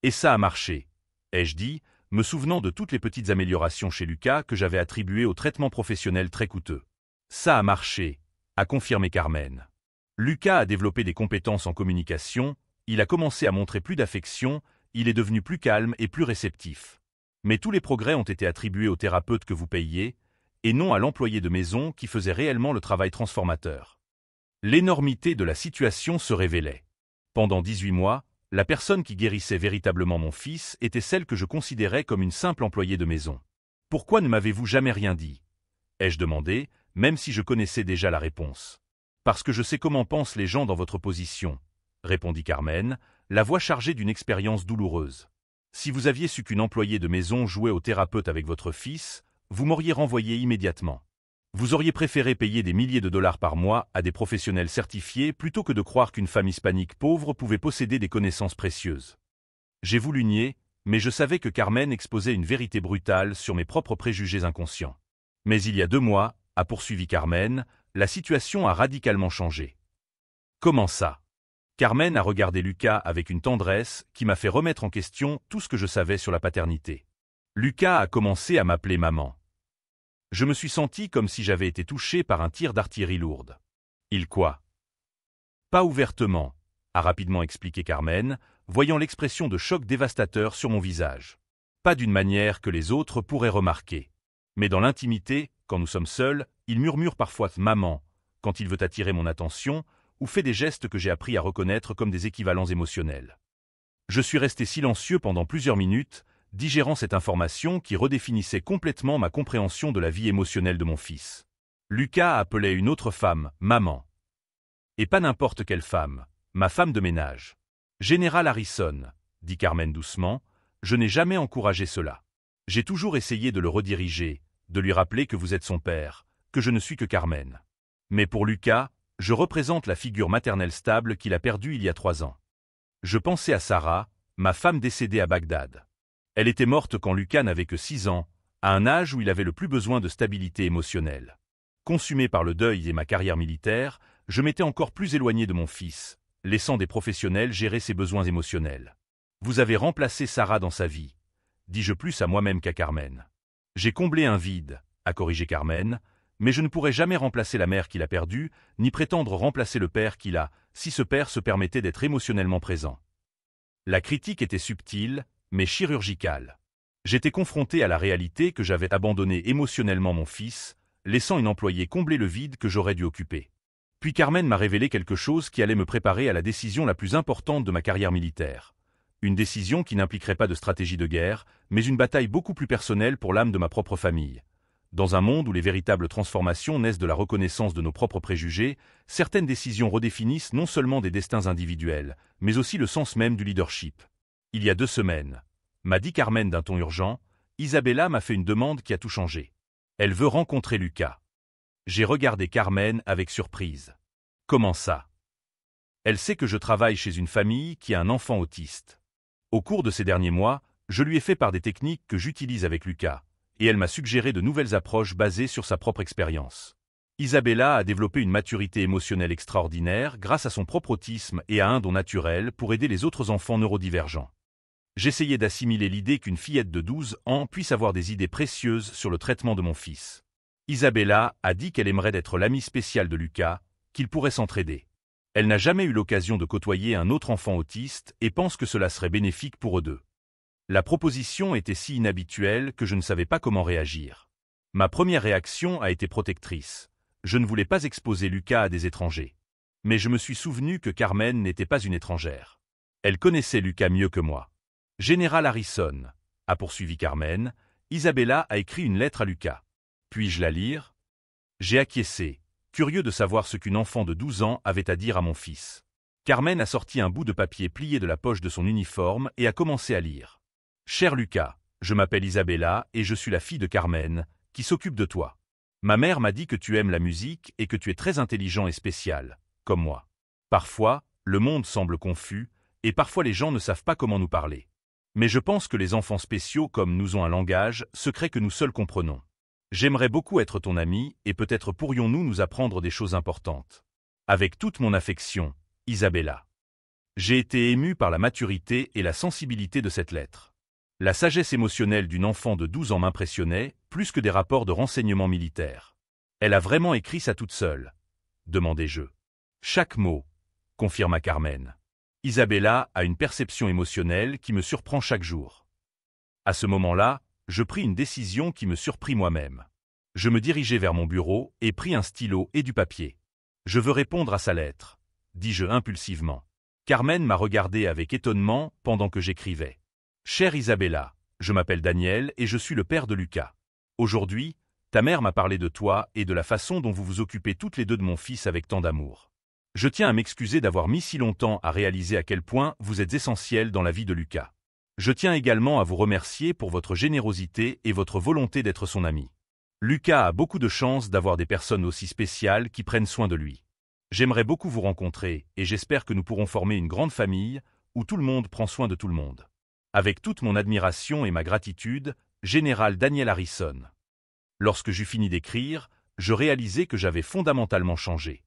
Et ça a marché, ai-je dit, me souvenant de toutes les petites améliorations chez Lucas que j'avais attribuées au traitement professionnel très coûteux. Ça a marché, a confirmé Carmen. Lucas a développé des compétences en communication, il a commencé à montrer plus d'affection, il est devenu plus calme et plus réceptif. Mais tous les progrès ont été attribués au thérapeute que vous payiez, et non à l'employé de maison qui faisait réellement le travail transformateur. L'énormité de la situation se révélait. Pendant 18 mois, la personne qui guérissait véritablement mon fils était celle que je considérais comme une simple employée de maison. Pourquoi ne m'avez-vous jamais rien dit? Ai-je demandé, même si je connaissais déjà la réponse. Parce que je sais comment pensent les gens dans votre position, répondit Carmen, la voix chargée d'une expérience douloureuse. Si vous aviez su qu'une employée de maison jouait au thérapeute avec votre fils, vous m'auriez renvoyé immédiatement. Vous auriez préféré payer des milliers de dollars par mois à des professionnels certifiés plutôt que de croire qu'une femme hispanique pauvre pouvait posséder des connaissances précieuses. J'ai voulu nier, mais je savais que Carmen exposait une vérité brutale sur mes propres préjugés inconscients. Mais il y a 2 mois, a poursuivi Carmen, La situation a radicalement changé. Comment ça? Carmen a regardé Lucas avec une tendresse qui m'a fait remettre en question tout ce que je savais sur la paternité. Lucas a commencé à m'appeler maman. Je me suis senti comme si j'avais été touché par un tir d'artillerie lourde. Il quoi? Pas ouvertement, a rapidement expliqué Carmen, voyant l'expression de choc dévastateur sur mon visage. Pas d'une manière que les autres pourraient remarquer. Mais dans l'intimité, quand nous sommes seuls, il murmure parfois « maman » quand il veut attirer mon attention ou fait des gestes que j'ai appris à reconnaître comme des équivalents émotionnels. Je suis resté silencieux pendant plusieurs minutes, digérant cette information qui redéfinissait complètement ma compréhension de la vie émotionnelle de mon fils. Lucas appelait une autre femme « maman ». Et pas n'importe quelle femme, ma femme de ménage. Général Harrison, dit Carmen doucement, je n'ai jamais encouragé cela. J'ai toujours essayé de le rediriger, de lui rappeler que vous êtes son père, que je ne suis que Carmen. Mais pour Lucas, je représente la figure maternelle stable qu'il a perdue il y a 3 ans. Je pensais à Sarah, ma femme décédée à Bagdad. Elle était morte quand Lucas n'avait que 6 ans, à un âge où il avait le plus besoin de stabilité émotionnelle. Consumé par le deuil et ma carrière militaire, je m'étais encore plus éloigné de mon fils, laissant des professionnels gérer ses besoins émotionnels. Vous avez remplacé Sarah dans sa vie, dis-je plus à moi-même qu'à Carmen. J'ai comblé un vide, a corrigé Carmen, mais je ne pourrai jamais remplacer la mère qu'il a perdue, ni prétendre remplacer le père qu'il a, si ce père se permettait d'être émotionnellement présent. La critique était subtile, mais chirurgicale. J'étais confronté à la réalité que j'avais abandonné émotionnellement mon fils, laissant une employée combler le vide que j'aurais dû occuper. Puis Carmen m'a révélé quelque chose qui allait me préparer à la décision la plus importante de ma carrière militaire. Une décision qui n'impliquerait pas de stratégie de guerre, mais une bataille beaucoup plus personnelle pour l'âme de ma propre famille. Dans un monde où les véritables transformations naissent de la reconnaissance de nos propres préjugés, certaines décisions redéfinissent non seulement des destins individuels, mais aussi le sens même du leadership. Il y a 2 semaines, m'a dit Carmen d'un ton urgent, Isabella m'a fait une demande qui a tout changé. Elle veut rencontrer Lucas. J'ai regardé Carmen avec surprise. Comment ça? Elle sait que je travaille chez une famille qui a un enfant autiste. Au cours de ces derniers mois, je lui ai fait part des techniques que j'utilise avec Lucas, et elle m'a suggéré de nouvelles approches basées sur sa propre expérience. Isabella a développé une maturité émotionnelle extraordinaire grâce à son propre autisme et à un don naturel pour aider les autres enfants neurodivergents. J'essayais d'assimiler l'idée qu'une fillette de 12 ans puisse avoir des idées précieuses sur le traitement de mon fils. Isabella a dit qu'elle aimerait être l'amie spéciale de Lucas, qu'ils pourraient s'entraider. Elle n'a jamais eu l'occasion de côtoyer un autre enfant autiste et pense que cela serait bénéfique pour eux deux. La proposition était si inhabituelle que je ne savais pas comment réagir. Ma première réaction a été protectrice. Je ne voulais pas exposer Lucas à des étrangers. Mais je me suis souvenu que Carmen n'était pas une étrangère. Elle connaissait Lucas mieux que moi. Général Harrison, a poursuivi Carmen, Isabella a écrit une lettre à Lucas. Puis-je la lire? J'ai acquiescé, curieux de savoir ce qu'une enfant de 12 ans avait à dire à mon fils. Carmen a sorti un bout de papier plié de la poche de son uniforme et a commencé à lire. Cher Lucas, je m'appelle Isabella et je suis la fille de Carmen, qui s'occupe de toi. Ma mère m'a dit que tu aimes la musique et que tu es très intelligent et spécial, comme moi. Parfois, le monde semble confus, et parfois les gens ne savent pas comment nous parler. Mais je pense que les enfants spéciaux comme nous ont un langage secret que nous seuls comprenons. J'aimerais beaucoup être ton ami et peut-être pourrions-nous nous apprendre des choses importantes. Avec toute mon affection, Isabella. J'ai été ému par la maturité et la sensibilité de cette lettre. La sagesse émotionnelle d'une enfant de 12 ans m'impressionnait, plus que des rapports de renseignements militaires. Elle a vraiment écrit ça toute seule, demandai-je. Chaque mot, confirma Carmen. Isabella a une perception émotionnelle qui me surprend chaque jour. À ce moment-là, je pris une décision qui me surprit moi-même. Je me dirigeai vers mon bureau et pris un stylo et du papier. Je veux répondre à sa lettre, dis-je impulsivement. Carmen m'a regardé avec étonnement pendant que j'écrivais. Chère Isabella, je m'appelle Daniel et je suis le père de Lucas. Aujourd'hui, ta mère m'a parlé de toi et de la façon dont vous vous occupez toutes les deux de mon fils avec tant d'amour. Je tiens à m'excuser d'avoir mis si longtemps à réaliser à quel point vous êtes essentiel dans la vie de Lucas. Je tiens également à vous remercier pour votre générosité et votre volonté d'être son ami. Lucas a beaucoup de chance d'avoir des personnes aussi spéciales qui prennent soin de lui. J'aimerais beaucoup vous rencontrer et j'espère que nous pourrons former une grande famille où tout le monde prend soin de tout le monde. Avec toute mon admiration et ma gratitude, Général Daniel Harrison. Lorsque j'eus fini d'écrire, je réalisais que j'avais fondamentalement changé.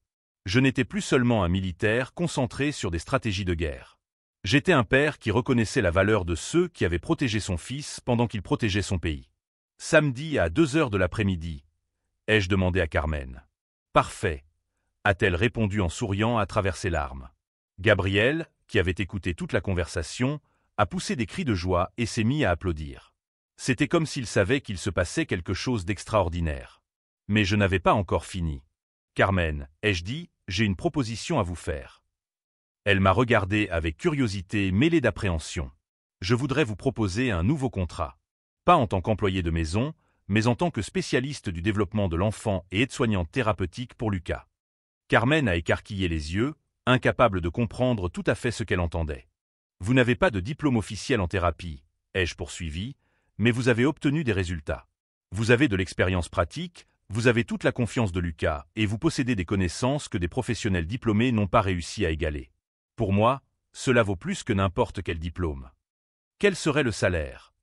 Je n'étais plus seulement un militaire concentré sur des stratégies de guerre. J'étais un père qui reconnaissait la valeur de ceux qui avaient protégé son fils pendant qu'il protégeait son pays. Samedi à 2 heures de l'après-midi, ai-je demandé à Carmen. Parfait, a-t-elle répondu en souriant à travers ses larmes. Gabriel, qui avait écouté toute la conversation, a poussé des cris de joie et s'est mis à applaudir. C'était comme s'il savait qu'il se passait quelque chose d'extraordinaire. Mais je n'avais pas encore fini. Carmen, ai-je dit, j'ai une proposition à vous faire. Elle m'a regardé avec curiosité mêlée d'appréhension. Je voudrais vous proposer un nouveau contrat. Pas en tant qu'employé de maison, mais en tant que spécialiste du développement de l'enfant et aide-soignante thérapeutique pour Lucas. Carmen a écarquillé les yeux, incapable de comprendre tout à fait ce qu'elle entendait. Vous n'avez pas de diplôme officiel en thérapie, ai-je poursuivi, mais vous avez obtenu des résultats. Vous avez de l'expérience pratique, vous avez toute la confiance de Lucas et vous possédez des connaissances que des professionnels diplômés n'ont pas réussi à égaler. Pour moi, cela vaut plus que n'importe quel diplôme. Quel serait le salaire?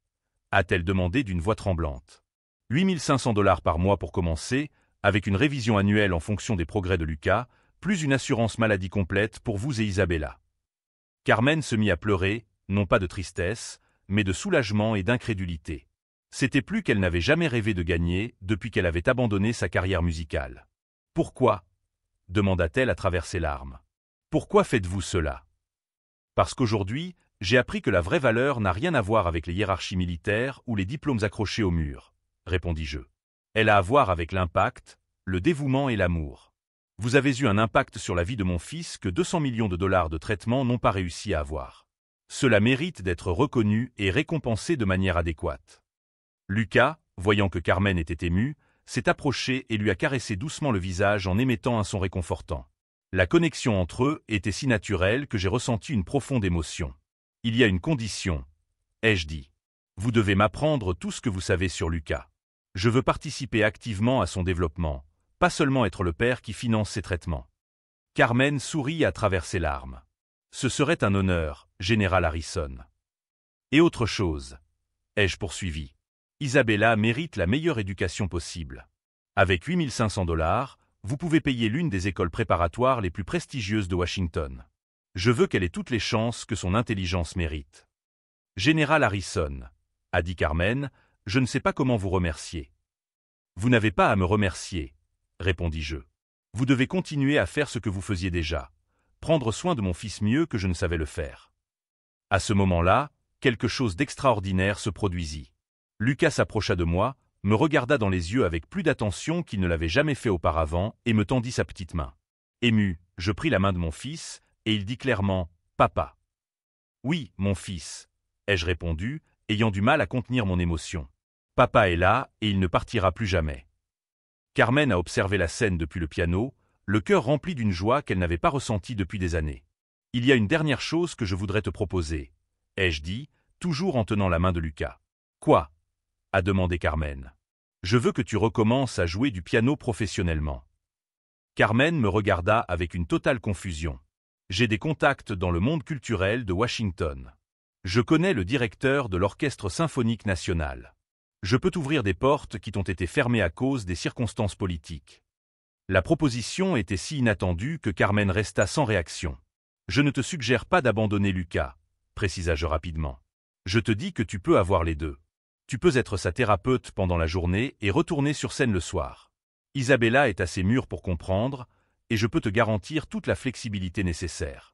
A-t-elle demandé d'une voix tremblante. 8 500 $ par mois pour commencer, avec une révision annuelle en fonction des progrès de Lucas, plus une assurance maladie complète pour vous et Isabella. Carmen se mit à pleurer, non pas de tristesse, mais de soulagement et d'incrédulité. C'était plus qu'elle n'avait jamais rêvé de gagner depuis qu'elle avait abandonné sa carrière musicale. Pourquoi? Demanda-t-elle à travers ses larmes. Pourquoi faites-vous cela? Parce qu'aujourd'hui, j'ai appris que la vraie valeur n'a rien à voir avec les hiérarchies militaires ou les diplômes accrochés au mur, répondis-je. Elle a à voir avec l'impact, le dévouement et l'amour. Vous avez eu un impact sur la vie de mon fils que 200 millions de dollars de traitement n'ont pas réussi à avoir. Cela mérite d'être reconnu et récompensé de manière adéquate. Lucas, voyant que Carmen était émue, s'est approché et lui a caressé doucement le visage en émettant un son réconfortant. La connexion entre eux était si naturelle que j'ai ressenti une profonde émotion. Il y a une condition, ai-je dit. Vous devez m'apprendre tout ce que vous savez sur Lucas. Je veux participer activement à son développement, pas seulement être le père qui finance ses traitements. Carmen sourit à travers ses larmes. Ce serait un honneur, Général Harrison. Et autre chose, ai-je poursuivi. Isabella mérite la meilleure éducation possible. Avec 8 500 $, vous pouvez payer l'une des écoles préparatoires les plus prestigieuses de Washington. Je veux qu'elle ait toutes les chances que son intelligence mérite. Général Harrison, a dit Carmen, je ne sais pas comment vous remercier. Vous n'avez pas à me remercier, répondis-je. Vous devez continuer à faire ce que vous faisiez déjà, prendre soin de mon fils mieux que je ne savais le faire. À ce moment-là, quelque chose d'extraordinaire se produisit. Lucas s'approcha de moi, me regarda dans les yeux avec plus d'attention qu'il ne l'avait jamais fait auparavant et me tendit sa petite main. Ému, je pris la main de mon fils et il dit clairement « Papa ». « Oui, mon fils », ai-je répondu, ayant du mal à contenir mon émotion. « Papa est là et il ne partira plus jamais. » Carmen a observé la scène depuis le piano, le cœur rempli d'une joie qu'elle n'avait pas ressentie depuis des années. « Il y a une dernière chose que je voudrais te proposer », ai-je dit, toujours en tenant la main de Lucas. « Quoi » a demandé Carmen. « Je veux que tu recommences à jouer du piano professionnellement. » Carmen me regarda avec une totale confusion. « J'ai des contacts dans le monde culturel de Washington. Je connais le directeur de l'Orchestre symphonique national. Je peux t'ouvrir des portes qui t'ont été fermées à cause des circonstances politiques. » La proposition était si inattendue que Carmen resta sans réaction. « Je ne te suggère pas d'abandonner Lucas, » précisa-je rapidement. « Je te dis que tu peux avoir les deux. Tu peux être sa thérapeute pendant la journée et retourner sur scène le soir. Isabella est assez mûre pour comprendre, et je peux te garantir toute la flexibilité nécessaire. »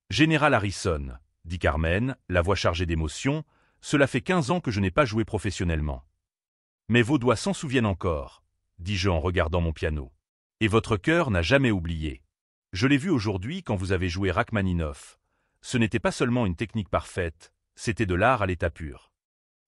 Général Harrison, dit Carmen, la voix chargée d'émotion, cela fait 15 ans que je n'ai pas joué professionnellement. Mais vos doigts s'en souviennent encore, dis-je en regardant mon piano. Et votre cœur n'a jamais oublié. Je l'ai vu aujourd'hui quand vous avez joué Rachmaninoff. Ce n'était pas seulement une technique parfaite, c'était de l'art à l'état pur.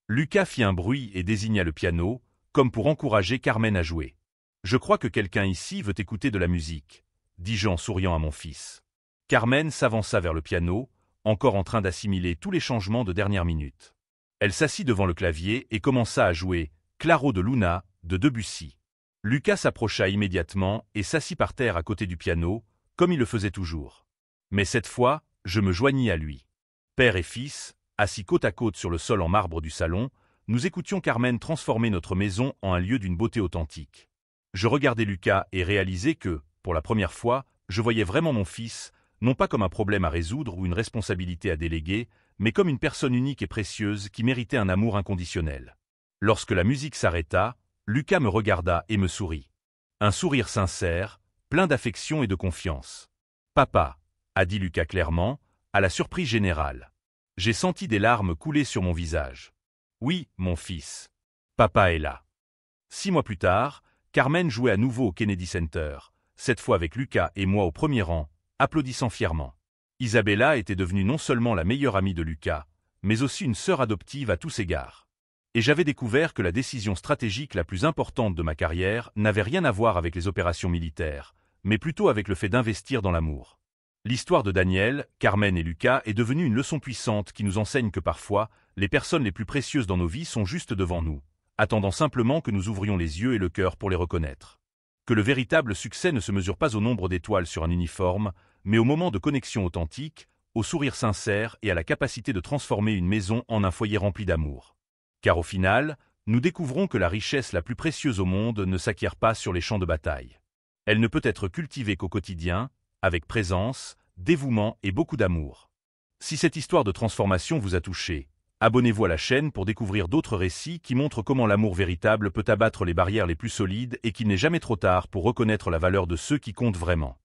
Lucas fit un bruit et désigna le piano, comme pour encourager Carmen à jouer. « Je crois que quelqu'un ici veut écouter de la musique, » dis-je en souriant à mon fils. Carmen s'avança vers le piano, encore en train d'assimiler tous les changements de dernière minute. Elle s'assit devant le clavier et commença à jouer « Claro de Luna » de Debussy. Lucas s'approcha immédiatement et s'assit par terre à côté du piano, comme il le faisait toujours. Mais cette fois, je me joignis à lui. Père et fils, assis côte à côte sur le sol en marbre du salon, nous écoutions Carmen transformer notre maison en un lieu d'une beauté authentique. Je regardais Lucas et réalisais que, pour la première fois, je voyais vraiment mon fils, non pas comme un problème à résoudre ou une responsabilité à déléguer, mais comme une personne unique et précieuse qui méritait un amour inconditionnel. Lorsque la musique s'arrêta, Lucas me regarda et me sourit. Un sourire sincère, plein d'affection et de confiance. « Papa », a dit Lucas clairement, à la surprise générale. J'ai senti des larmes couler sur mon visage. Oui, mon fils. Papa est là. 6 mois plus tard, Carmen jouait à nouveau au Kennedy Center, cette fois avec Lucas et moi au premier rang, applaudissant fièrement. Isabella était devenue non seulement la meilleure amie de Lucas, mais aussi une sœur adoptive à tous égards. Et j'avais découvert que la décision stratégique la plus importante de ma carrière n'avait rien à voir avec les opérations militaires, mais plutôt avec le fait d'investir dans l'amour. L'histoire de Daniel, Carmen et Lucas est devenue une leçon puissante qui nous enseigne que parfois, les personnes les plus précieuses dans nos vies sont juste devant nous, attendant simplement que nous ouvrions les yeux et le cœur pour les reconnaître. Que le véritable succès ne se mesure pas au nombre d'étoiles sur un uniforme, mais au moment de connexion authentique, au sourire sincère et à la capacité de transformer une maison en un foyer rempli d'amour. Car au final, nous découvrons que la richesse la plus précieuse au monde ne s'acquiert pas sur les champs de bataille. Elle ne peut être cultivée qu'au quotidien, avec présence, dévouement et beaucoup d'amour. Si cette histoire de transformation vous a touché, abonnez-vous à la chaîne pour découvrir d'autres récits qui montrent comment l'amour véritable peut abattre les barrières les plus solides et qu'il n'est jamais trop tard pour reconnaître la valeur de ceux qui comptent vraiment.